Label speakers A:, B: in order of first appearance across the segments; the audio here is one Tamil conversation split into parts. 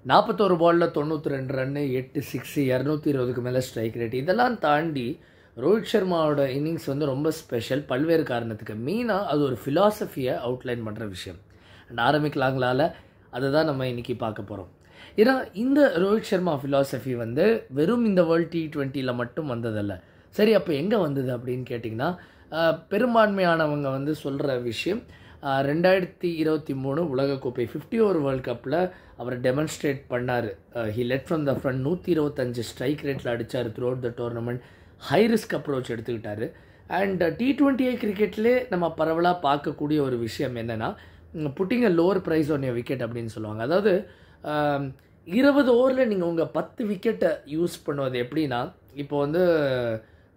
A: 41 பாலில் 92 ரன்னு, 8 சிக்ஸு, 220க்கு மேலே ஸ்ட்ரைக் ரேட். இதெல்லாம் தாண்டி ரோஹித் சர்மாவோட இன்னிங்ஸ் வந்து ரொம்ப ஸ்பெஷல் பல்வேறு காரணத்துக்கு. மெயினாக அது ஒரு ஃபிலாசபியை அவுட்லைன் பண்ணுற விஷயம். அண்ட் ஆரம்பிக்கலாங்களால் அதை தான் நம்ம இன்றைக்கி பார்க்க போகிறோம். ஏன்னா இந்த ரோஹித் சர்மா ஃபிலாசபி வந்து வெறும் இந்த வேர்ல்டு T20யில் மட்டும் வந்ததில்லை. சரி, அப்போ எங்கே வந்தது அப்படின்னு கேட்டிங்கன்னா, பெரும்பான்மையானவங்க வந்து சொல்கிற விஷயம் 2023 உலகக்கோப்பை 50 ஓவர் வேர்ல்ட் கப்பில் அவர் டெமான்ஸ்ட்ரேட் பண்ணார். He led from the front, 125 strike ரேட்டில் அடித்தார் throughout the tournament. High risk approach எடுத்துக்கிட்டார். அண்ட் T20 கிரிக்கெட்லேயே நம்ம பரவலாக பார்க்கக்கூடிய ஒரு விஷயம் என்னென்னா, putting a lower price on your wicket அப்படின்னு சொல்லுவாங்க. அதாவது 20 ஓவரில் நீங்கள் உங்கள் 10 விக்கெட்டை யூஸ் பண்ணுவது எப்படின்னா, இப்போ வந்து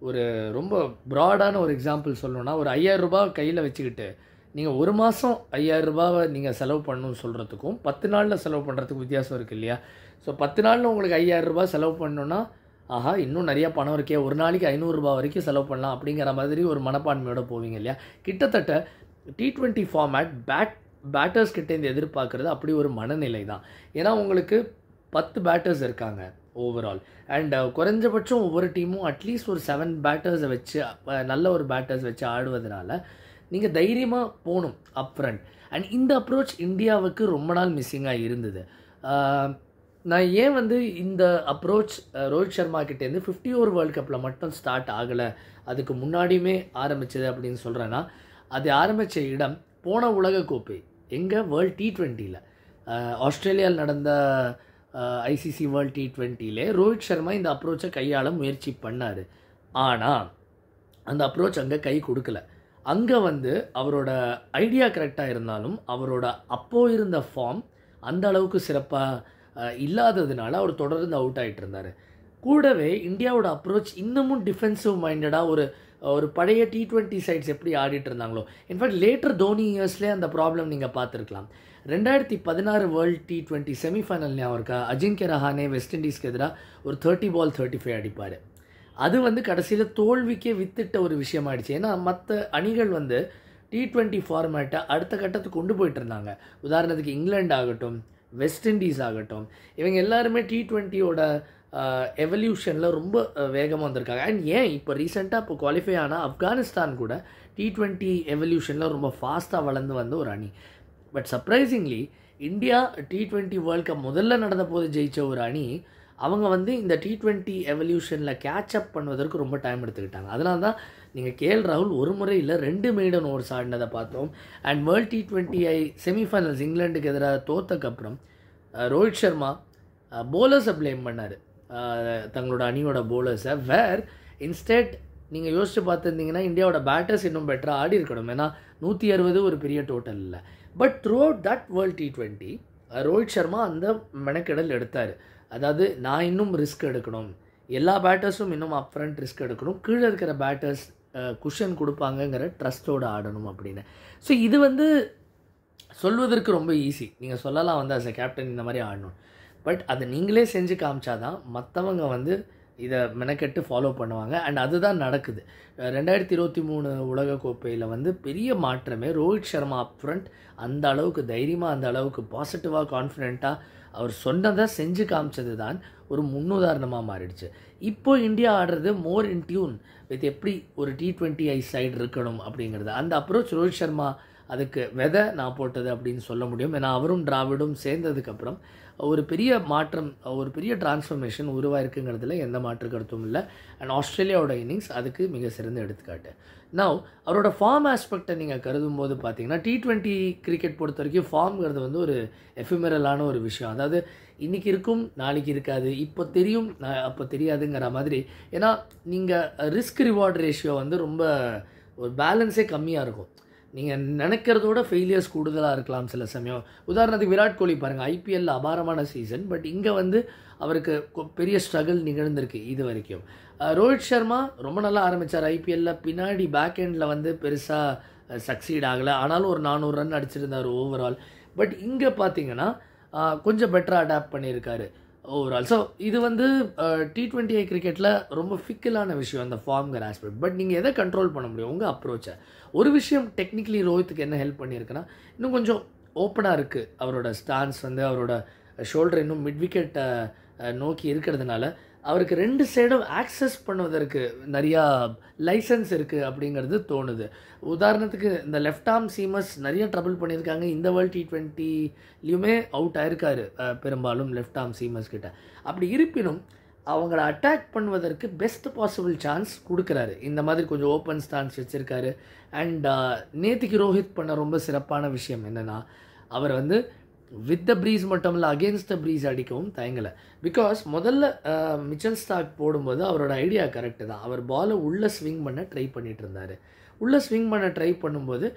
A: ஒரு ரொம்ப ப்ராடான ஒரு எக்ஸாம்பிள் சொல்லணுன்னா, ஒரு 5000 ரூபாய் கையில் வச்சுக்கிட்டு நீங்கள் ஒரு மாதம் 5000 ரூபாவை நீங்கள் செலவு பண்ணணும்னு சொல்கிறதுக்கும் 10 நாளில் செலவு பண்ணுறதுக்கு வித்தியாசம் இருக்குது இல்லையா? ஸோ 10 நாளில் உங்களுக்கு 5000 ரூபாய் செலவு பண்ணணுன்னா, ஆஹா இன்னும் நிறையா பணம் இருக்கே, ஒரு நாளைக்கு 500 ரூபாய் வரைக்கும் செலவு பண்ணலாம் அப்படிங்கிற மாதிரி ஒரு மனப்பான்மையோடு போவீங்க இல்லையா? கிட்டத்தட்ட T20 ஃபார்மேட் பேட்டர்ஸ் கிட்டேருந்து எதிர்பார்க்குறது அப்படி ஒரு மனநிலை தான். ஏன்னா உங்களுக்கு 10 பேட்டர்ஸ் இருக்காங்க ஓவரால். அண்ட் குறைஞ்சபட்சம் ஒவ்வொரு டீமும் அட்லீஸ்ட் ஒரு 7 பேட்டர்ஸை வச்சு நல்ல ஒரு பேட்டர்ஸ் வச்சு ஆடுவதனால நீங்கள் தைரியமாக போகணும் அப் ஃப்ரண்ட். அண்ட் இந்த அப்ரோச் இந்தியாவுக்கு ரொம்ப நாள் மிஸ்ஸிங்காக இருந்தது. நான் ஏன் வந்து இந்த அப்ரோச் ரோஹித் சர்மா கிட்டேருந்து 50 ஓவர் வேர்ல்டு கப்பில் மட்டும் ஸ்டார்ட் ஆகலை, அதுக்கு முன்னாடியுமே ஆரம்பித்தது அப்படின்னு சொல்கிறேன்னா, அது ஆரம்பித்த இடம் போன உலகக்கோப்பை எங்கே வேர்ல்டு T20யில் ஆஸ்திரேலியாவில் நடந்த ஐசிசி வேர்ல்டு T20லே ரோஹித் சர்மா இந்த அப்ரோச்சை கையாள முயற்சி பண்ணார். ஆனால் அந்த அப்ரோச் அங்கே கை கொடுக்கல. அங்கே வந்து அவரோட ஐடியா கரெக்டாக இருந்தாலும் அவரோட அப்போது இருந்த ஃபார்ம் அந்த அளவுக்கு சிறப்பாக இல்லாததுனால அவர் தொடர்ந்து அவுட் ஆகிட்டு இருந்தார். கூடவே இந்தியாவோட அப்ரோச் இன்னமும் டிஃபென்சிவ் மைண்டடாக ஒரு பழைய T20 சைட்ஸ் எப்படி ஆடிட்டு இருந்தாங்களோ. இன்ஃபேக்ட் லேட்டர் தோனி இயர்ஸ்லேயே அந்த ப்ராப்ளம் நீங்கள் பார்த்துருக்கலாம். 2016 வேர்ல்டு T20 செமிஃபைனல் ஞாபகம் இருக்கா? அஜிங்கிய ரஹானே வெஸ்ட் இண்டீஸ்க்கு எதிராக ஒரு 30 பால் 35 அடிப்பார். அது வந்து கடைசியில் தோல்விக்கே வித்திட்ட ஒரு விஷயமாயிடுச்சு. ஏன்னா மற்ற அணிகள் வந்து T20 ஃபார்மேட்டை அடுத்த கட்டத்துக்கு கொண்டு போயிட்டு இருந்தாங்க. உதாரணத்துக்கு இங்கிலாந்து ஆகட்டும், வெஸ்ட் இண்டீஸ் ஆகட்டும், இவங்க எல்லாருமே T20யோட எவல்யூஷனில் ரொம்ப வேகமாக வந்திருக்காங்க. அண்ட் ஏன் இப்போ ரீசெண்டாக இப்போ குவாலிஃபை ஆனால் ஆப்கானிஸ்தான் கூட T20 எவல்யூஷனில் ரொம்ப ஃபாஸ்ட்டாக வளர்ந்து வந்த ஒரு அணி. But surprisingly India T20 world cup முதல்ல நடந்த போது ஜெயித்த ஒரு அணி, அவங்க வந்து இந்த T20 எவல்யூஷனில் கேட்சப் பண்ணுவதற்கு ரொம்ப டைம் எடுத்துக்கிட்டாங்க. அதனால தான் நீங்கள் KL ராகுல் ஒரு முறை இல்லை 2 மெய்டன் ஓவர்ஸ் ஆடினதை பார்த்தோம். அண்ட் வேர்ல்டு T20 செமிஃபைனல்ஸ் இங்கிலாந்துக்கு எதிராக தோத்தக்கப்புறம் ரோஹித் சர்மா போலர்ஸை ப்ளேம் பண்ணார், தங்களோட அணியோட போலர்ஸை. வேர் இன்ஸ்டெட் நீங்கள் யோசித்து பார்த்துருந்தீங்கன்னா இந்தியாவோட பேட்டர்ஸ் இன்னும் பெட்டராக ஆடி இருக்கணும். ஏன்னா 160 ஒரு பெரிய டோட்டல் இல்லை. But through out that world T20 Rohit Sharma அந்த மெனக்கெடல் எடுத்தார். அதாவது நான் இன்னும் ரிஸ்க் எடுக்கணும், எல்லா பேட்டர்ஸும் இன்னும் அப் ஃப்ரண்ட் ரிஸ்க் எடுக்கணும், கீழே இருக்கிற பேட்டர்ஸ் குஷன் கொடுப்பாங்கங்கிற ட்ரஸ்ட்டோடு ஆடணும் அப்படின்னு. ஸோ இது வந்து சொல்வதற்கு ரொம்ப ஈஸி. நீங்கள் சொல்லலாம் வந்து ஆஸ் எ கேப்டன் இந்த மாதிரி ஆடணும். பட் அதை நீங்களே செஞ்சு காமிச்சாதான் மற்றவங்க வந்து இதை மெனக்கெட்டு ஃபாலோ பண்ணுவாங்க. அண்ட் அதுதான் நடக்குது. 2023 உலகக்கோப்பையில் வந்து பெரிய மாற்றமே ரோஹித் சர்மா அப் ஃப்ரண்ட் அந்த அளவுக்கு தைரியமாக, அந்த அளவுக்கு பாசிட்டிவாக, கான்ஃபிடென்ட்டாக அவர் சொன்னதை செஞ்சு காமிச்சது தான் ஒரு முன்னுதாரணமாக மாறிடுச்சு. இப்போ இந்தியா ஆடுறது மோர் இன் டியூன் வித் எப்படி ஒரு T20 சைடு இருக்கணும் அப்படிங்கிறது. அந்த அப்ரோச் ரோஹித் சர்மா அதுக்கு விதை நான் போட்டது அப்படின்னு சொல்ல முடியும். ஏன்னா அவரும் டிராவிடும் சேர்ந்ததுக்கப்புறம் ஒரு பெரிய மாற்றம், ஒரு பெரிய டிரான்ஸ்ஃபர்மேஷன் உருவாயிருக்குங்கிறதுல எந்த மாற்று கருத்தும் இல்லை. அண்ட் ஆஸ்திரேலியாவோட இன்னிங்ஸ் அதுக்கு மிக சிறந்த எடுத்துக்காட்டு. நவ் அவரோட ஃபார்ம் ஆஸ்பெக்டை நீங்கள் கருதும் போது பார்த்தீங்கன்னா T20 கிரிக்கெட் பொறுத்த வரைக்கும் ஃபார்ம்ங்கிறது வந்து ஒரு எஃபிமெரலான ஒரு விஷயம். அதாவது இன்றைக்கி இருக்கும் நாளைக்கு இருக்காது, இப்போ தெரியும் அப்போ தெரியாதுங்கிற மாதிரி. ஏன்னா நீங்கள் ரிஸ்க் ரிவார்டு ரேஷியோ வந்து ரொம்ப ஒரு பேலன்ஸே கம்மியாக இருக்கும். நீங்கள் நினைக்கிறதோட ஃபெயிலியர்ஸ் கூடுதலாக இருக்கலாம் சில சமயம். உதாரணத்துக்கு விராட் கோலி பாருங்கள், ஐபிஎல்லில் அபாரமான சீசன், பட் இங்கே வந்து அவருக்கு பெரிய ஸ்ட்ரகிள் நிகழ்ந்திருக்கு இது வரைக்கும். ரோஹித் சர்மா ரொம்ப நல்லா ஆரம்பித்தார் ஐபிஎல்லில், பின்னாடி பேக் எண்டில் வந்து பெருசாக சக்சீட் ஆகலை. ஆனாலும் ஒரு 400 ரன் அடிச்சிருந்தார் ஓவரால். பட் இங்கே பார்த்தீங்கன்னா கொஞ்சம் பெட்டராக அடாப்ட் பண்ணியிருக்காரு ஓவரால். ஸோ இது வந்து T20 கிரிக்கெட்டில் ரொம்ப ஃபிக்கலான விஷயம் அந்த ஃபார்ம்ங்கிற ஆஸ்பெக்ட். பட் நீங்கள் எதை கண்ட்ரோல் பண்ண முடியும்? உங்கள் அப்ரோச்சை. ஒரு விஷயம் டெக்னிக்கலி ரோஹித்துக்கு என்ன ஹெல்ப் பண்ணியிருக்குன்னா, இன்னும் கொஞ்சம் ஓப்பனாக இருக்குது அவரோட ஸ்டான்ஸ் வந்து, அவரோட ஷோல்டர் இன்னும் மிட் விக்கெட் நோக்கி இருக்கிறதுனால அவருக்கு 2 சைடும் ஆக்சஸ் பண்ணுவதற்கு நிறையா லைசன்ஸ் இருக்குது அப்படிங்கிறது தோணுது. உதாரணத்துக்கு இந்த லெஃப்ட் ஆர்ம் சீமர்ஸ் நிறைய ட்ரபிள் பண்ணியிருக்காங்க. இந்த வேர்ல்டு T20லையுமே அவுட் ஆயிருக்காரு பெரும்பாலும் லெஃப்ட் ஆர்ம் சீமர்ஸ் கிட்ட. அப்படி இருப்பினும் அவங்கள அட்டாக் பண்ணுவதற்கு பெஸ்ட் பாசிபிள் சான்ஸ் கொடுக்குறாரு. இந்த மாதிரி கொஞ்சம் ஓப்பன் ஸ்டான்ஸ் வச்சுருக்காரு. அண்ட் நேத்திக்கு ரோஹித் பண்ண ரொம்ப சிறப்பான விஷயம் என்னென்னா, அவர் வந்து வித் த ப்ரீஸ் மட்டும் இல்லை, அகேன்ஸ்ட் த ப்ரீஸ் அடிக்கவும் தயங்கலை. பிகாஸ் முதல்ல மிச்சல் ஸ்டார்க் போடும்போது அவரோட ஐடியா கரெக்டு தான். அவர் பாலை உள்ளே ஸ்விங் பண்ண ட்ரை பண்ணிகிட்டு இருந்தார். உள்ளே ஸ்விங் பண்ண ட்ரை பண்ணும்போது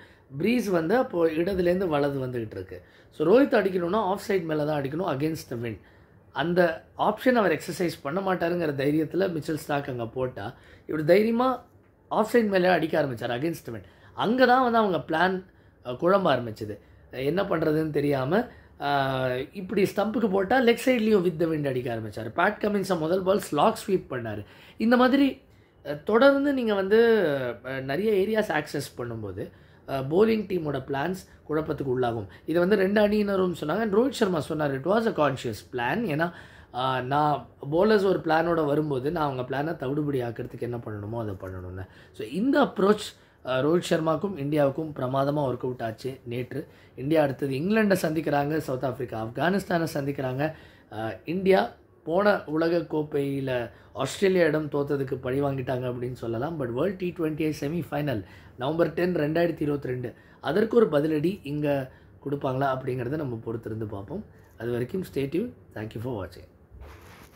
A: ப்ரீஸ் வந்து அப்போது இடத்துலேருந்து வலது வந்துக்கிட்டு இருக்கு. ஸோ ரோஹித் அடிக்கணும்னா ஆஃப் சைட் மேலே தான் அடிக்கணும், அகேன்ஸ்ட் த விண்ட். அந்த ஆப்ஷன் அவர் எக்ஸசைஸ் பண்ண மாட்டாருங்கிற தைரியத்தில் மிச்சல் ஸ்டார்க் அங்கே போட்டால் இவர் தைரியமாக ஆஃப் சைட் மேலே அடிக்க ஆரம்பித்தார், அகேன்ஸ்ட் விண்ட். அங்கே தான் வந்து அவங்க பிளான் குழம்ப ஆரம்பிச்சது. என்ன பண்ணுறதுன்னு தெரியாமல் இப்படி ஸ்டம்புக்கு போட்டால் லெக் சைட்லேயும் வித் த விண்ட் அடிக்க ஆரம்பித்தார். பேட் கமின்ஸை முதல் பால் ஸ்லாக் ஸ்வீப் பண்ணார். இந்த மாதிரி தொடர்ந்து நீங்கள் வந்து நிறைய ஏரியாஸ் ஆக்சஸ் பண்ணும்போது போலிங் டீமோட பிளான்ஸ் குழப்பத்துக்கு உள்ளாகும். இதை வந்து 2 அணியினரும் சொன்னாங்க. ரோஹித் சர்மா சொன்னார், it was a conscious plan. ஏன்னா நான் போலர்ஸ் ஒரு பிளானோட வரும்போது நான் அவங்க பிளானை தவிடுபடி ஆக்கிறதுக்கு என்ன பண்ணணுமோ அதை பண்ணணும்னு. ஸோ இந்த அப்ரோச் ரோஹித் சர்மாவுக்கும் இந்தியாவுக்கும் பிரமாதமாக ஒர்க் அவுட் ஆச்சு நேற்று. இந்தியா அடுத்தது இங்கிலாண்டை சந்திக்கிறாங்க, சவுத் ஆஃப்ரிக்கா ஆப்கானிஸ்தானை சந்திக்கிறாங்க. இந்தியா போன உலக கோப்பையில் ஆஸ்திரேலியாவிடம் தோற்றதுக்கு பழி வாங்கிட்டாங்க அப்படின்னு சொல்லலாம். But world T20 semi-final November 10, 2022 அதற்கு ஒரு பதிலடி இங்கே கொடுப்பாங்களா அப்படிங்கிறத நம்ம பொறுத்திருந்து பார்ப்போம். அது வரைக்கும் ஸ்டே டியூன். தேங்க்யூ ஃபார் வாட்சிங்.